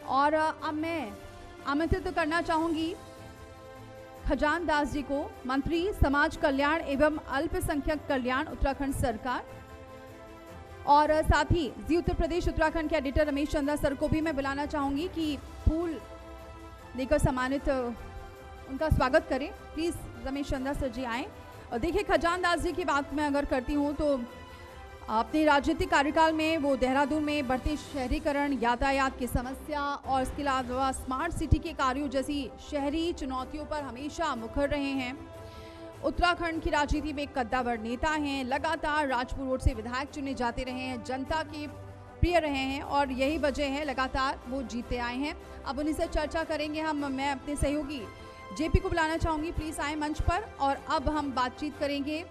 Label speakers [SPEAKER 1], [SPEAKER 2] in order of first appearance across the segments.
[SPEAKER 1] और अब मैं आमंत्रित करना चाहूंगी खजान दास जी को, मंत्री समाज कल्याण एवं अल्पसंख्यक कल्याण उत्तराखंड सरकार, और साथ ही जी उत्तर प्रदेश उत्तराखंड के एडिटर रमेश चंद्रा सर को भी मैं बुलाना चाहूंगी कि फूल लेकर सम्मानित उनका स्वागत करें। प्लीज रमेश चंद्रा सर जी आए। और देखिए, खजान दास जी की बात मैं अगर करती हूँ तो अपने राजनीतिक कार्यकाल में वो देहरादून में बढ़ते शहरीकरण, यातायात की समस्या और इसके अलावा स्मार्ट सिटी के कार्यों जैसी शहरी चुनौतियों पर हमेशा मुखर रहे हैं। उत्तराखंड की राजनीति में एक कद्दावर नेता हैं, लगातार राजपुर रोड से विधायक चुने जाते रहे हैं, जनता के प्रिय रहे हैं और यही वजह है लगातार वो जीते आए हैं। अब उन्हीं से चर्चा करेंगे हम। मैं अपने सहयोगी जेपी को बुलाना चाहूँगी, प्लीज़ आए मंच पर। और अब हम बातचीत करेंगे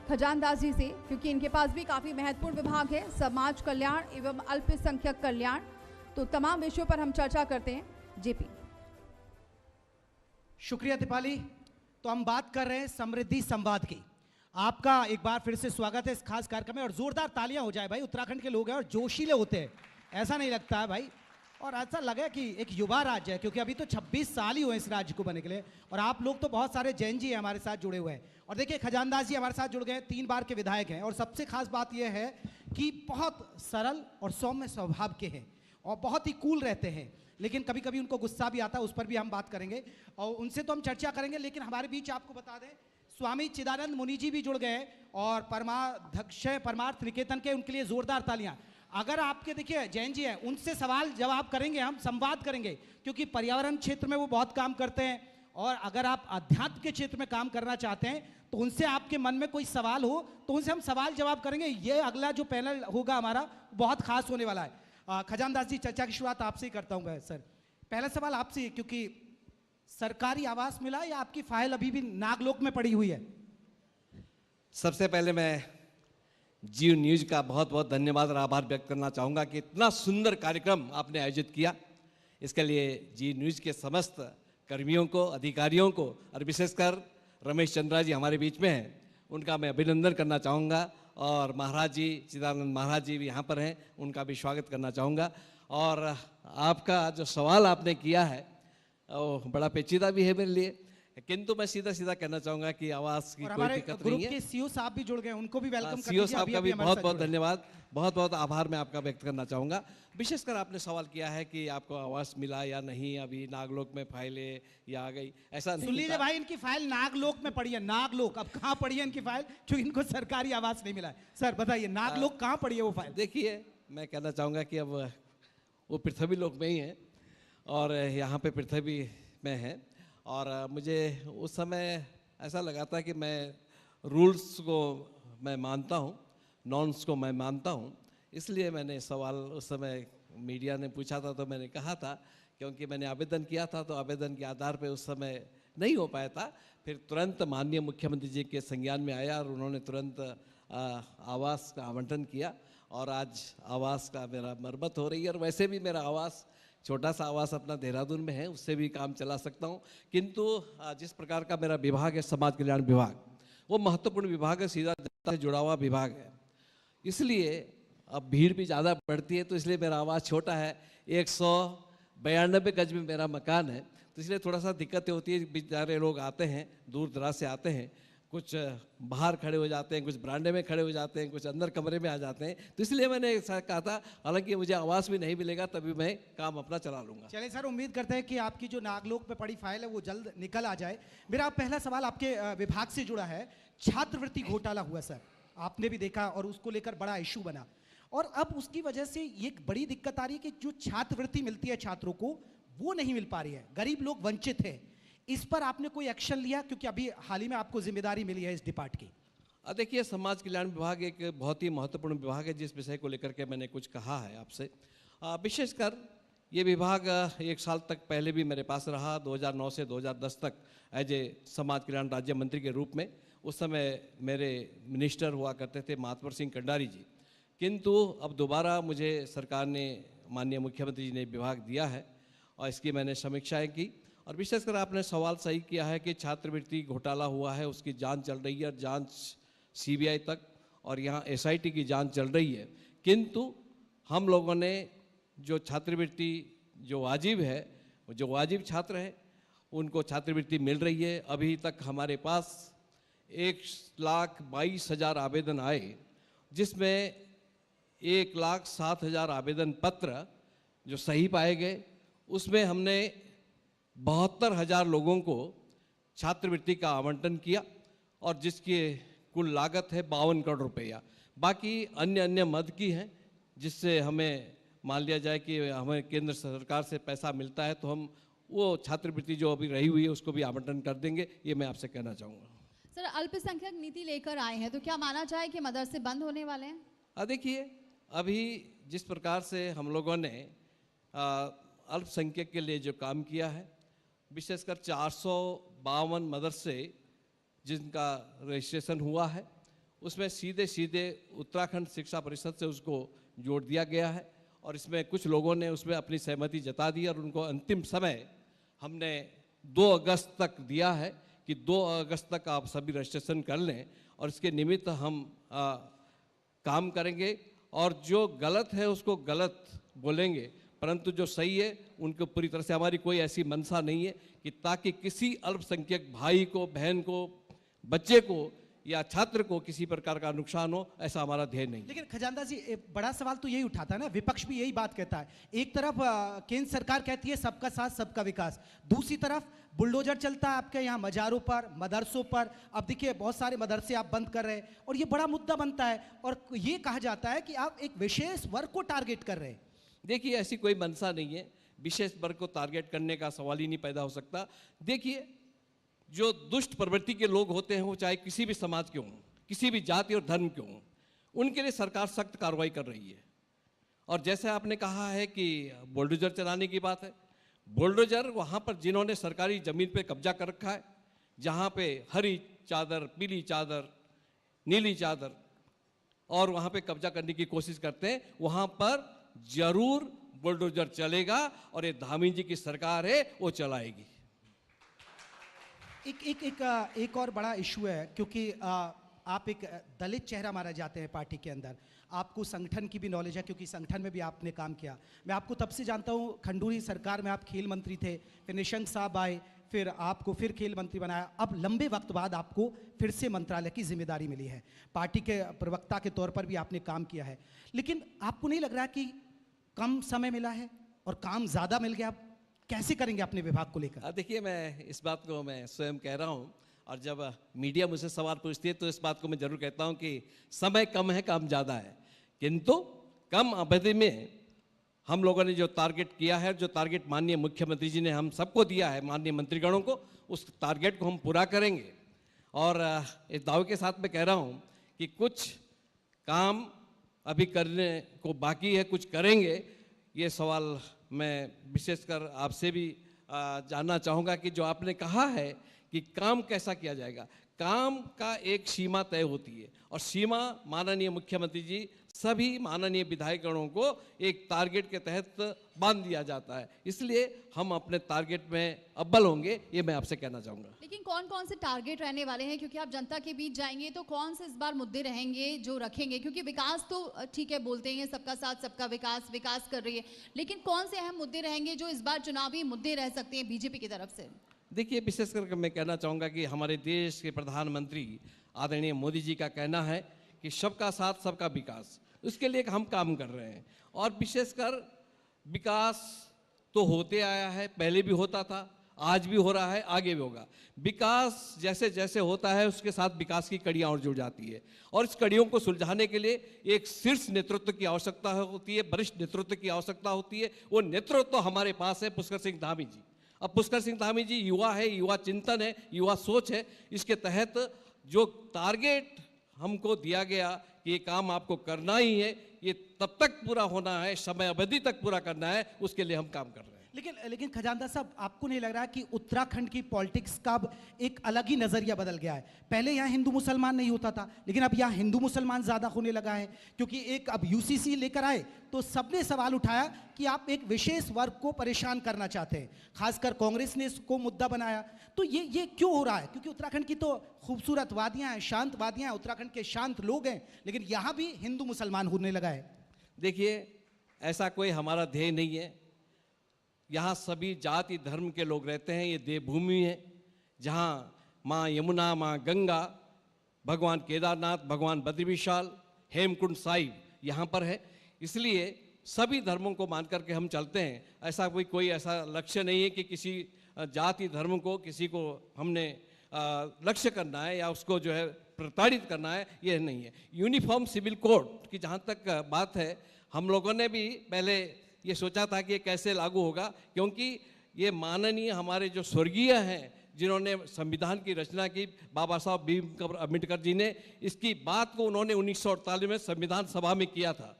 [SPEAKER 1] खजान दास जी से, क्योंकि इनके पास भी काफ़ी महत्वपूर्ण विभाग है, समाज कल्याण एवं अल्पसंख्यक कल्याण। तो तमाम विषयों पर हम चर्चा करते हैं। जेपी।
[SPEAKER 2] शुक्रिया दीपाली। तो हम बात कर रहे हैं समृद्धि संवाद की। आपका एक बार फिर से स्वागत है इस खास कार्यक्रम में, और जोरदार तालियां हो जाए भाई। उत्तराखंड के लोग हैं और जोशीले होते हैं, ऐसा नहीं लगता है भाई। और ऐसा लगा कि एक युवा राज्य है, क्योंकि अभी तो 26 साल ही हुए इस राज्य को बनने के लिए, और आप लोग तो बहुत सारे जैन जी हैं हमारे साथ जुड़े हुए हैं। और देखिए, खजान दास जी हमारे साथ जुड़ गए, 3 बार के विधायक हैं, और सबसे खास बात यह है कि बहुत सरल और सौम्य स्वभाव के हैं और बहुत ही कूल रहते हैं। लेकिन कभी कभी उनको गुस्सा भी आता है, उस पर भी हम बात करेंगे और उनसे तो हम चर्चा करेंगे। लेकिन हमारे बीच आपको बता दें, स्वामी चिदानंद मुनि जी भी जुड़ गए और परमाध्यक्ष परमार्थ निकेतन के, उनके लिए जोरदार तालियां। अगर आपके देखिए जैन जी हैं, उनसे सवाल जवाब करेंगे, हम संवाद करेंगे, क्योंकि पर्यावरण क्षेत्र में वो बहुत काम करते हैं। और अगर आप अध्यात्म के क्षेत्र में काम करना चाहते हैं तो उनसे आपके मन में कोई सवाल हो तो उनसे हम सवाल जवाब करेंगे। ये अगला जो पैनल होगा हमारा बहुत खास होने वाला है। खजान दास जी, चर्चा की शुरुआत आपसे ही करता हूँ सर। पहला सवाल आपसे, क्योंकि सरकारी आवास मिला या आपकी फाइल अभी भी नागलोक में पड़ी हुई है?
[SPEAKER 3] सबसे पहले मैं जी न्यूज का बहुत बहुत धन्यवाद और आभार व्यक्त करना चाहूँगा कि इतना सुंदर कार्यक्रम आपने आयोजित किया। इसके लिए जी न्यूज के समस्त कर्मियों को, अधिकारियों को, और विशेषकर रमेश चंद्रा जी हमारे बीच में हैं, उनका मैं अभिनंदन करना चाहूँगा। और महाराज जी, चिदानंद महाराज जी भी यहाँ पर हैं, उनका भी स्वागत करना चाहूँगा। और आपका जो सवाल आपने किया है वो बड़ा पेचीदा भी है मेरे लिए, किंतु मैं सीधा सीधा कहना चाहूंगा कि आवास की कोई दिक्कत नहीं है।
[SPEAKER 2] के सीओ साहब भी जुड़ गए, उनको भी वेलकम कर
[SPEAKER 3] सीओ साहब का भी बहुत बहुत धन्यवाद, बहुत बहुत आभार मैं आपका व्यक्त करना चाहूँगा। विशेषकर आपने सवाल किया है कि आपको आवास मिला या नहीं, अभी नागलोक में फाइलें या आ गई, ऐसा नहीं।
[SPEAKER 2] सुन लीजिए भाई, इनकी फाइल नागलोक में पड़ी है। नागलोक अब कहाँ पड़ी है इनकी फाइल, क्योंकि इनको सरकारी आवास नहीं मिला है। सर बताइए, नागलोक कहाँ पड़ी है वो फाइल?
[SPEAKER 3] देखिए, मैं कहना चाहूँगा कि अब वो पृथ्वी लोक में ही है और यहाँ पे पृथ्वी में है। और मुझे उस समय ऐसा लगा था कि मैं रूल्स को मैं मानता हूँ, नॉर्म्स को मैं मानता हूँ, इसलिए मैंने सवाल उस समय मीडिया ने पूछा था तो मैंने कहा था, क्योंकि मैंने आवेदन किया था तो आवेदन के आधार पे उस समय नहीं हो पाया था। फिर तुरंत माननीय मुख्यमंत्री जी के संज्ञान में आया और उन्होंने तुरंत आवास का आवंटन किया और आज आवास का मेरा मरम्मत हो रही है। और वैसे भी मेरा आवास, छोटा सा आवास अपना देहरादून में है, उससे भी काम चला सकता हूँ। किंतु जिस प्रकार का मेरा विभाग है समाज कल्याण विभाग, वो महत्वपूर्ण विभाग है, सीधा जनता से जुड़ा हुआ विभाग है। इसलिए अब भीड़ भी ज़्यादा बढ़ती है, तो इसलिए मेरा आवास छोटा है। 192 गज में मेरा मकान है, तो इसलिए थोड़ा सा दिक्कतें होती है। बेचारे लोग आते हैं, दूर दराज से आते हैं, कुछ बाहर खड़े हो जाते हैं, कुछ बरामदे में खड़े हो जाते हैं, कुछ अंदर कमरे में आ जाते हैं। तो इसलिए मैंने ऐसा कहा था, हालांकि मुझे आवास भी नहीं मिलेगा तभी मैं काम अपना चला लूँगा।
[SPEAKER 2] चलिए सर, उम्मीद करते हैं कि आपकी जो नागलोक में पड़ी फाइल है वो जल्द निकल आ जाए। मेरा पहला सवाल आपके विभाग से जुड़ा है। छात्रवृत्ति घोटाला हुआ सर, आपने भी देखा और उसको लेकर बड़ा इशू बना, और अब उसकी वजह से एक बड़ी दिक्कत आ रही है कि जो छात्रवृत्ति मिलती है छात्रों को, वो नहीं मिल पा रही है, गरीब लोग वंचित हैं। इस पर आपने कोई एक्शन लिया, क्योंकि अभी हाल ही में आपको जिम्मेदारी मिली है इस डिपार्ट की?
[SPEAKER 3] देखिए, समाज कल्याण विभाग एक बहुत ही महत्वपूर्ण विभाग है, जिस विषय को लेकर के मैंने कुछ कहा है आपसे। विशेषकर ये विभाग 1 साल तक पहले भी मेरे पास रहा, 2009 से 2010 तक एज ए समाज कल्याण राज्य मंत्री के रूप में। उस समय मेरे मिनिस्टर हुआ करते थे महात्मा सिंह कंडारी जी, किंतु अब दोबारा मुझे सरकार ने, माननीय मुख्यमंत्री जी ने विभाग दिया है और इसकी मैंने समीक्षाएं की। और विशेषकर आपने सवाल सही किया है कि छात्रवृत्ति घोटाला हुआ है, उसकी जांच चल रही है, जांच सीबीआई तक, और यहाँ एसआईटी की जांच चल रही है। किंतु हम लोगों ने जो छात्रवृत्ति जो वाजिब है, जो वाजिब छात्र है उनको छात्रवृत्ति मिल रही है। अभी तक हमारे पास 1,22,000 आवेदन आए, जिसमें 1,07,000 आवेदन पत्र जो सही पाए गए। उसमें हमने 72,000 लोगों को छात्रवृत्ति का आवंटन किया और जिसकी कुल लागत है 52 करोड़ रुपया। बाकी अन्य मद की हैं, जिससे हमें मान लिया जाए कि हमें केंद्र सरकार से पैसा मिलता है, तो हम वो छात्रवृत्ति जो अभी रही हुई है उसको भी आवंटन कर देंगे। ये मैं आपसे कहना चाहूँगा।
[SPEAKER 1] सर, अल्पसंख्यक नीति लेकर आए हैं, तो क्या माना जाए कि मदरसे बंद होने वाले हैं?
[SPEAKER 3] देखिए, अभी जिस प्रकार से हम लोगों ने अल्पसंख्यक के लिए जो काम किया है, विशेषकर 452 मदरसे जिनका रजिस्ट्रेशन हुआ है, उसमें सीधे उत्तराखंड शिक्षा परिषद से उसको जोड़ दिया गया है। और इसमें कुछ लोगों ने उसमें अपनी सहमति जता दी और उनको अंतिम समय हमने 2 अगस्त तक दिया है कि 2 अगस्त तक आप सभी रजिस्ट्रेशन कर लें, और इसके निमित्त हम काम करेंगे। और जो गलत है उसको गलत बोलेंगे, परंतु जो सही है उनको पूरी तरह से, हमारी कोई ऐसी मंशा नहीं है कि ताकि किसी अल्पसंख्यक भाई को, बहन को, बच्चे को या छात्र को किसी प्रकार का नुकसान हो, ऐसा हमारा ध्येय नहीं।
[SPEAKER 2] लेकिन खजानदास जी, एक बड़ा सवाल तो यही उठाता है ना, विपक्ष भी यही बात कहता है। एक तरफ केंद्र सरकार कहती है सबका साथ सबका विकास, दूसरी तरफ बुलडोजर चलता है आपके यहाँ मजारों पर, मदरसों पर। अब देखिए, बहुत सारे मदरसे आप बंद कर रहे हैं और ये बड़ा मुद्दा बनता है, और ये कहा जाता है कि आप एक विशेष वर्ग को टारगेट कर रहे हैं।
[SPEAKER 3] देखिए, ऐसी कोई मंशा नहीं है, विशेष वर्ग को टारगेट करने का सवाल ही नहीं पैदा हो सकता। देखिए, जो दुष्ट प्रवृत्ति के लोग होते हैं, वो चाहे किसी भी समाज के हों, किसी भी जाति और धर्म के हों, उनके लिए सरकार सख्त कार्रवाई कर रही है। और जैसे आपने कहा है कि बुलडोजर चलाने की बात है, बुलडोजर वहाँ पर जिन्होंने सरकारी ज़मीन पे कब्जा कर रखा है, जहाँ पे हरी चादर, पीली चादर, नीली चादर, और वहाँ पे कब्जा करने की कोशिश करते हैं, वहाँ पर जरूर बुलडोजर चलेगा और ये धामी जी की सरकार है, वो चलाएगी।
[SPEAKER 2] एक और बड़ा इशू है, क्योंकि आप एक दलित चेहरा माना जाते हैं पार्टी के अंदर। आपको संगठन की भी नॉलेज है, क्योंकि संगठन में भी आपने काम किया। मैं आपको तब से जानता हूँ, खंडूरी सरकार में आप खेल मंत्री थे, फिर निशंक साहब आए, फिर आपको फिर खेल मंत्री बनाया। अब लंबे वक्त बाद आपको फिर से मंत्रालय की जिम्मेदारी मिली है, पार्टी के प्रवक्ता के तौर पर भी आपने काम किया है। लेकिन आपको नहीं लग रहा कि कम समय मिला है और काम ज़्यादा मिल गया? आप कैसे करेंगे अपने विभाग को लेकर?
[SPEAKER 3] देखिए, मैं इस बात को मैं स्वयं कह रहा हूँ, और जब मीडिया मुझसे सवाल पूछती है तो इस बात को मैं जरूर कहता हूँ कि समय कम है, काम ज़्यादा है। किंतु कम अवधि में हम लोगों ने जो टारगेट किया है, जो टारगेट माननीय मुख्यमंत्री जी ने हम सबको दिया है, माननीय मंत्रीगणों को, उस टारगेट को हम पूरा करेंगे। और इस दावे के साथ मैं कह रहा हूँ कि कुछ काम अभी करने को बाकी है, कुछ करेंगे। ये सवाल मैं विशेषकर आपसे भी जानना चाहूँगा कि जो आपने कहा है कि काम कैसा किया जाएगा, काम का एक सीमा तय होती है, और सीमा माननीय मुख्यमंत्री जी सभी माननीय विधायकगणों को एक टारगेट के तहत बांध दिया जाता है। इसलिए हम अपने टारगेट में अव्वल होंगे, ये मैं आपसे कहना चाहूँगा।
[SPEAKER 1] लेकिन कौन कौन से टारगेट रहने वाले हैं, क्योंकि आप जनता के बीच जाएंगे तो कौन से इस बार मुद्दे रहेंगे जो रखेंगे? क्योंकि विकास तो ठीक है, बोलते हैं सबका साथ सबका विकास, विकास कर रही है, लेकिन कौन से अहम मुद्दे रहेंगे जो इस बार चुनावी मुद्दे रह सकते हैं बीजेपी की तरफ से?
[SPEAKER 3] देखिए, विशेष करके मैं कहना चाहूँगा कि हमारे देश के प्रधानमंत्री आदरणीय मोदी जी का कहना है कि सबका साथ सबका विकास, उसके लिए हम काम कर रहे हैं। और विशेषकर विकास तो होते आया है, पहले भी होता था, आज भी हो रहा है, आगे भी होगा। विकास जैसे जैसे होता है उसके साथ विकास की कड़ियाँ और जुड़ जाती है, और इस कड़ियों को सुलझाने के लिए एक शीर्ष नेतृत्व की आवश्यकता होती है, वरिष्ठ नेतृत्व की आवश्यकता होती है। वो नेतृत्व हमारे पास है पुष्कर सिंह धामी जी। अब पुष्कर सिंह धामी जी युवा है, युवा चिंतन है, युवा सोच है। इसके तहत जो टारगेट हमको दिया गया कि ये काम आपको करना ही है, ये तब तक पूरा होना है, समय अवधि तक पूरा करना है, उसके लिए हम काम कर रहे हैं।
[SPEAKER 2] लेकिन खजानदार साहब, आपको नहीं लग रहा कि उत्तराखंड की पॉलिटिक्स का अब एक अलग ही नजरिया बदल गया है? पहले यहाँ हिंदू मुसलमान नहीं होता था, लेकिन अब यहाँ हिंदू मुसलमान ज्यादा होने लगा है, क्योंकि एक अब यूसीसी लेकर आए तो सबने सवाल उठाया कि आप एक विशेष वर्ग को परेशान करना चाहते हैं, खासकर कांग्रेस ने इसको मुद्दा बनाया। तो ये क्यों हो रहा है? क्योंकि उत्तराखंड की तो खूबसूरत वादियाँ हैं, शांत वादियाँ हैं, उत्तराखंड के शांत लोग हैं, लेकिन यहाँ भी हिंदू मुसलमान होने लगा है।
[SPEAKER 3] देखिए, ऐसा कोई हमारा ध्येय नहीं है। यहाँ सभी जाति धर्म के लोग रहते हैं। ये देवभूमि है जहाँ माँ यमुना, माँ गंगा, भगवान केदारनाथ, भगवान बद्री विशाल, हेमकुंड साहिब यहाँ पर है। इसलिए सभी धर्मों को मान करके हम चलते हैं। ऐसा कोई ऐसा लक्ष्य नहीं है कि किसी जाति धर्म को, किसी को हमने लक्ष्य करना है या उसको जो है प्रताड़ित करना है, ये नहीं है। यूनिफॉर्म सिविल कोड की जहाँ तक बात है, हम लोगों ने भी पहले ये सोचा था कि ये कैसे लागू होगा, क्योंकि ये माननीय हमारे जो स्वर्गीय हैं जिन्होंने संविधान की रचना की, बाबा साहब भीमराव अम्बेडकर जी ने, इसकी बात को उन्होंने 1948 में संविधान सभा में किया था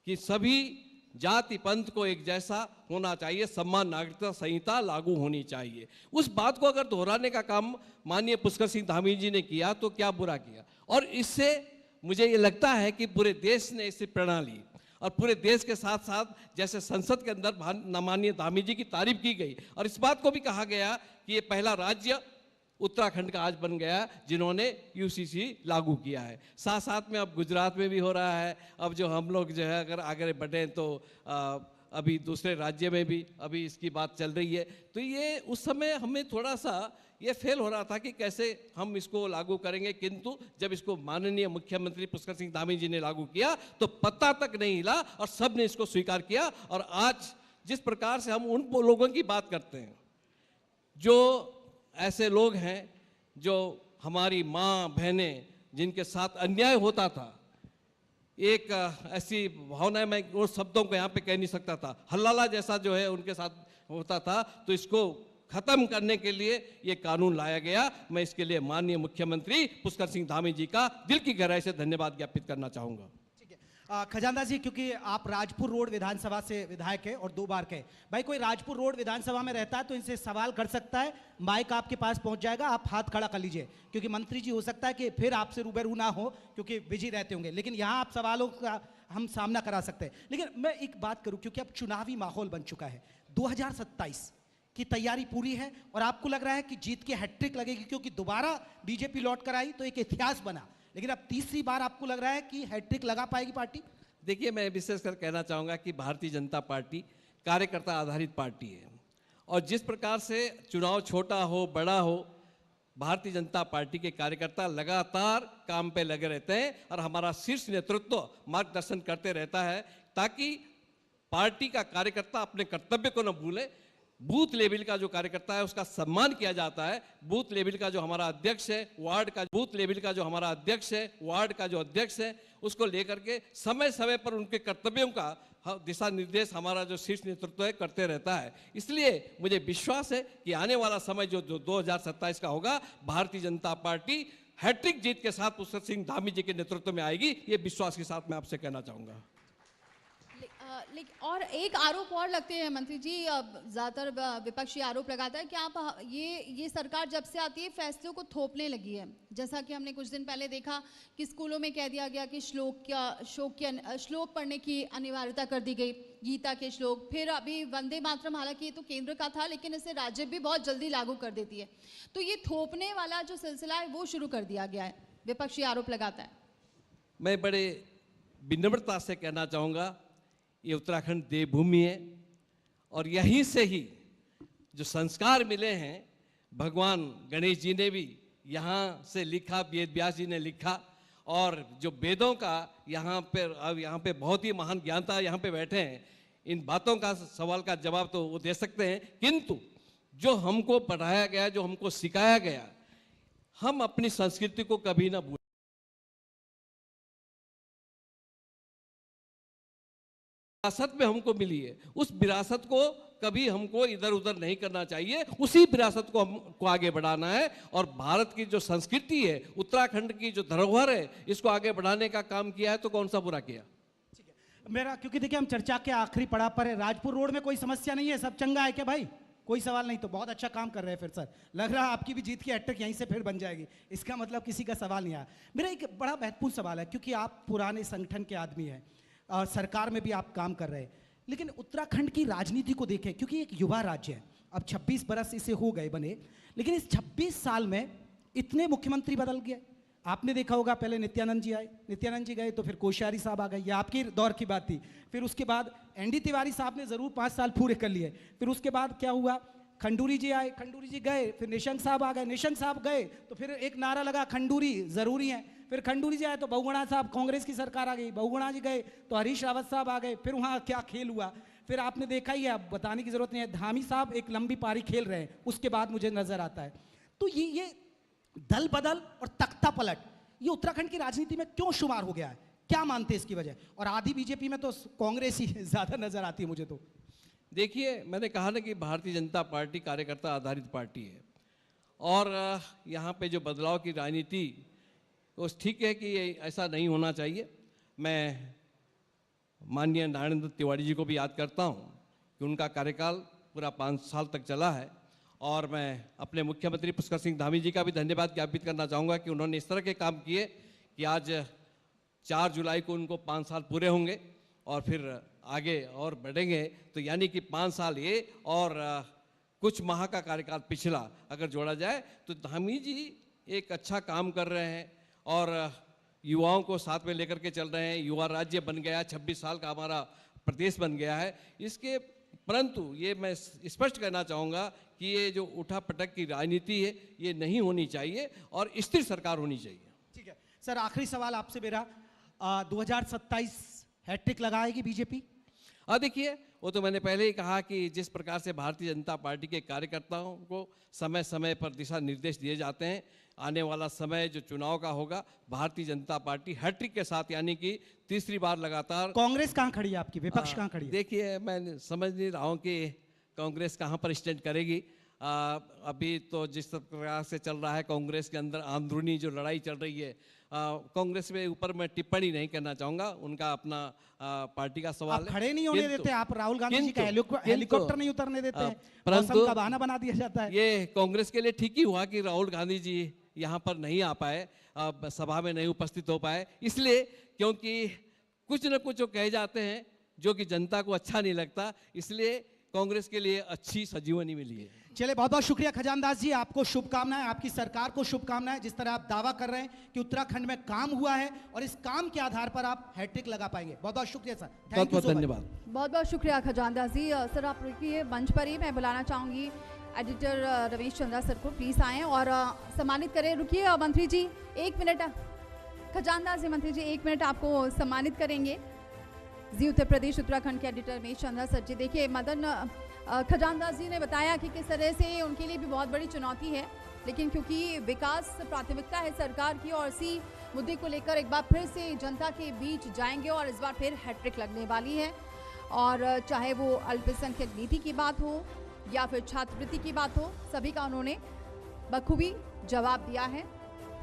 [SPEAKER 3] कि सभी जाति पंथ को एक जैसा होना चाहिए, समान नागरिकता संहिता लागू होनी चाहिए। उस बात को अगर दोहराने का काम माननीय पुष्कर सिंह धामी जी ने किया तो क्या बुरा किया। और इससे मुझे ये लगता है कि पूरे देश ने इससे प्रेरणा ली और पूरे देश के साथ साथ जैसे संसद के अंदर माननीय धामी जी की तारीफ की गई और इस बात को भी कहा गया कि ये पहला राज्य उत्तराखंड का आज बन गया जिन्होंने यूसीसी लागू किया है। साथ साथ में अब गुजरात में भी हो रहा है। अब जो हम लोग जो है अगर आगे बढ़ें तो अभी दूसरे राज्य में भी अभी इसकी बात चल रही है। तो ये उस समय हमें थोड़ा सा ये फेल हो रहा था कि कैसे हम इसको लागू करेंगे, किंतु जब इसको माननीय मुख्यमंत्री पुष्कर सिंह धामी जी ने लागू किया तो पत्ता तक नहीं हिला और सब ने इसको स्वीकार किया। और आज जिस प्रकार से हम उन लोगों की बात करते हैं जो ऐसे लोग हैं जो हमारी माँ बहनें जिनके साथ अन्याय होता था, एक ऐसी भावना मैं उन शब्दों को यहाँ पे कह नहीं सकता था, हल्लाला जैसा जो है उनके साथ होता था, तो इसको खत्म करने के लिए ये कानून लाया गया। मैं इसके लिए माननीय मुख्यमंत्री पुष्कर सिंह धामी जी का दिल की गहराई से धन्यवाद ज्ञापित करना चाहूँगा।
[SPEAKER 2] खजानदास जी, क्योंकि आप राजपुर रोड विधानसभा से विधायक है और 2 बार के भाई, कोई राजपुर रोड विधानसभा में रहता है तो इनसे सवाल कर सकता है, माइक आपके पास पहुंच जाएगा, आप हाथ खड़ा कर लीजिए, क्योंकि मंत्री जी हो सकता है कि फिर आपसे रूबरू ना हो क्योंकि बिजी रहते होंगे, लेकिन यहाँ आप सवालों का हम सामना करा सकते हैं। लेकिन मैं एक बात करूँ, क्योंकि अब चुनावी माहौल बन चुका है, 2027 की तैयारी पूरी है और आपको लग रहा है कि जीत की हैट्रिक लगेगी, क्योंकि दोबारा बीजेपी लौट कर आई तो एक इतिहास बना, लेकिन अब तीसरी बार आपको लग रहा है कि हैट्रिक लगा पाएगी पार्टी?
[SPEAKER 3] देखिए, मैं विशेषकर कहना चाहूँगा कि भारतीय जनता पार्टी कार्यकर्ता आधारित पार्टी है और जिस प्रकार से चुनाव छोटा हो बड़ा हो, भारतीय जनता पार्टी के कार्यकर्ता लगातार काम पे लगे रहते हैं और हमारा शीर्ष नेतृत्व मार्गदर्शन करते रहता है ताकि पार्टी का कार्यकर्ता अपने कर्तव्य को न भूले। बूथ लेवल का जो कार्यकर्ता है उसका सम्मान किया जाता है। बूथ लेवल का जो हमारा अध्यक्ष है, वार्ड का बूथ लेवल का जो हमारा अध्यक्ष है, वार्ड का जो अध्यक्ष है, उसको लेकर के समय समय पर उनके कर्तव्यों का दिशा निर्देश हमारा जो शीर्ष नेतृत्व है करते रहता है। इसलिए मुझे विश्वास है कि आने वाला समय जो 2027 का होगा, भारतीय जनता पार्टी हैट्रिक जीत के साथ पुष्कर सिंह धामी जी के नेतृत्व में आएगी। ये विश्वास के साथ मैं आपसे कहना चाहूँगा।
[SPEAKER 1] और एक आरोप और लगते हैं मंत्री जी, ज़्यादातर विपक्षी आरोप लगाता है कि आप ये सरकार जब से आती है फैसलों को थोपने लगी है। जैसा कि हमने कुछ दिन पहले देखा कि स्कूलों में कह दिया गया कि श्लोक पढ़ने की अनिवार्यता कर दी गई, गीता के श्लोक। फिर अभी वंदे मातरम, हालांकि ये तो केंद्र का था लेकिन इसे राज्य भी बहुत जल्दी लागू कर देती है। तो ये थोपने वाला जो सिलसिला है वो शुरू कर दिया गया है, विपक्षी आरोप लगाता है।
[SPEAKER 3] मैं बड़े विनम्रता से कहना चाहूँगा, ये उत्तराखंड देवभूमि है और यहीं से ही जो संस्कार मिले हैं, भगवान गणेश जी ने भी यहाँ से लिखा, वेद व्यास जी ने लिखा और जो वेदों का यहाँ पे बहुत ही महान ज्ञाता यहाँ पे बैठे हैं, इन बातों का सवाल का जवाब तो वो दे सकते हैं, किंतु जो हमको पढ़ाया गया, जो हमको सिखाया गया, हम अपनी संस्कृति को कभी ना भूलें। विरासत में हमको मिली है, उस विरासत को कभी हमको इधर उधर नहीं करना चाहिए, उसी विरासत को हमको आगे बढ़ाना है। और भारत की जो संस्कृति है, उत्तराखंड की जो धरोहर है, इसको आगे बढ़ाने का काम किया है तो कौन सा बुरा किया।
[SPEAKER 2] ठीक है, मेरा क्योंकि देखिए हम चर्चा के आखिरी पड़ाव पर है, राजपुर रोड में कोई समस्या नहीं है, सब चंगा है क्या भाई? कोई सवाल नहीं, तो बहुत अच्छा काम कर रहे हैं। फिर सर लग रहा है आपकी भी जीत की हैट्रिक यहीं से फिर बन जाएगी, इसका मतलब किसी का सवाल नहीं आया। मेरा एक बड़ा महत्वपूर्ण सवाल है, क्योंकि आप पुराने संगठन के आदमी हैं और सरकार में भी आप काम कर रहे हैं, लेकिन उत्तराखंड की राजनीति को देखें, क्योंकि एक युवा राज्य है, अब 26 बरस इसे हो गए बने, लेकिन इस 26 साल में इतने मुख्यमंत्री बदल गए, आपने देखा होगा पहले नित्यानंद जी आए, नित्यानंद जी गए तो फिर कोश्यारी साहब आ गए, ये आपके दौर की बात थी। फिर उसके बाद एनडी तिवारी साहब ने ज़रूर 5 साल पूरे कर लिए। फिर उसके बाद क्या हुआ, खंडूरी जी आए, खंडूरी जी गए, फिर निशंक साहब आ गए, निशंक साहब गए तो फिर एक नारा लगा खंडूरी ज़रूरी है। फिर खंडूरी जी आए तो बहुगुणा साहब, कांग्रेस की सरकार आ गई, बहुगुणा जी गए तो हरीश रावत साहब आ गए। फिर वहाँ क्या खेल हुआ, फिर आपने देखा ही है, अब बताने की ज़रूरत नहीं है, धामी साहब एक लंबी पारी खेल रहे हैं, उसके बाद मुझे नज़र आता है। तो ये दल बदल और तख्ता पलट ये उत्तराखंड की राजनीति में क्यों शुमार हो गया है, क्या मानते हैं इसकी वजह? और आधी बीजेपी में तो कांग्रेस ही ज़्यादा नज़र आती है मुझे तो।
[SPEAKER 3] देखिए, मैंने कहा ना कि भारतीय जनता पार्टी कार्यकर्ता आधारित पार्टी है, और यहाँ पे जो बदलाव की राजनीति वो ठीक है कि ये ऐसा नहीं होना चाहिए। मैं माननीय नारायण दत्त तिवारी जी को भी याद करता हूँ कि उनका कार्यकाल पूरा 5 साल तक चला है, और मैं अपने मुख्यमंत्री पुष्कर सिंह धामी जी का भी धन्यवाद ज्ञापित करना चाहूँगा कि उन्होंने इस तरह के काम किए कि आज 4 जुलाई को उनको 5 साल पूरे होंगे और फिर आगे और बढ़ेंगे। तो यानी कि 5 साल ये और कुछ माह का कार्यकाल पिछला अगर जोड़ा जाए तो धामी जी एक अच्छा काम कर रहे हैं और युवाओं को साथ में लेकर के चल रहे हैं। युवा राज्य बन गया, 26 साल का हमारा प्रदेश बन गया है इसके। परंतु ये मैं स्पष्ट कहना चाहूँगा कि ये जो उठा पटक की राजनीति है ये नहीं होनी चाहिए और स्थिर सरकार होनी चाहिए।
[SPEAKER 2] ठीक है सर, आखिरी सवाल आपसे मेरा, 2027 हैट्रिक लगाएगी बीजेपी?
[SPEAKER 3] देखिए, वो तो मैंने पहले ही कहा कि जिस प्रकार से भारतीय जनता पार्टी के कार्यकर्ताओं को समय समय पर दिशा निर्देश दिए जाते हैं, आने वाला समय जो चुनाव का होगा, भारतीय जनता पार्टी हैट्रिक के साथ यानी कि तीसरी बार लगातार।
[SPEAKER 2] कांग्रेस कहाँ खड़ी है आपकी, विपक्ष कहाँ खड़ी है?
[SPEAKER 3] देखिए, मैं समझ नहीं रहा हूँ कि कांग्रेस कहाँ पर स्टैंड करेगी। अभी तो जिस प्रकार से चल रहा है कांग्रेस के अंदर अंदरूनी जो लड़ाई चल रही है, कांग्रेस में ऊपर मैं टिप्पणी नहीं करना चाहूँगा, उनका अपना पार्टी का सवाल है।
[SPEAKER 2] खड़े नहीं होने देते आप, राहुल गांधी जी का हेलीकॉप्टर नहीं उतरने देते हैं,
[SPEAKER 3] परंतु
[SPEAKER 2] का बहाना बना दिया जाता है।
[SPEAKER 3] ये कांग्रेस के लिए ठीक ही हुआ कि राहुल गांधी जी यहाँ पर नहीं आ पाए, सभा में नहीं उपस्थित हो पाए, इसलिए क्योंकि कुछ न कुछ जो कहे जाते हैं जो कि जनता को अच्छा नहीं लगता, इसलिए कांग्रेस के लिए अच्छी सजीवनी मिली है।
[SPEAKER 2] चले, बहुत बहुत शुक्रिया खजानदास जी, आपको शुभकामनाएं, आपकी सरकार को शुभकामनाएं। जिस तरह आप दावा कर रहे हैं कि उत्तराखंड में काम हुआ है और इस काम के आधार पर आप हैट्रिक लगा पाएंगे। बहुत बहुत शुक्रिया सर,
[SPEAKER 3] बहुत बहुत धन्यवाद।
[SPEAKER 1] बहुत बहुत शुक्रिया खजानदास जी। सर आप रुकिए मंच पर ही, मैं बुलाना चाहूंगी एडिटर रमेश चंद्रा सर को, प्लीज आए और सम्मानित करें। रुकिए मंत्री जी 1 मिनट, खजानदास जी मंत्री जी 1 मिनट आपको सम्मानित करेंगे। जी उत्तर प्रदेश उत्तराखंड के एडिटर रमेश चंद्रा सर जी, देखिए मदन खजानदास जी ने बताया कि किस तरह से उनके लिए भी बहुत बड़ी चुनौती है, लेकिन क्योंकि विकास प्राथमिकता है सरकार की और इसी मुद्दे को लेकर एक बार फिर से जनता के बीच जाएंगे और इस बार फिर हैट्रिक लगने वाली है। और चाहे वो अल्पसंख्यक नीति की बात हो या फिर छात्रवृत्ति की बात हो, सभी का उन्होंने बखूबी जवाब दिया है।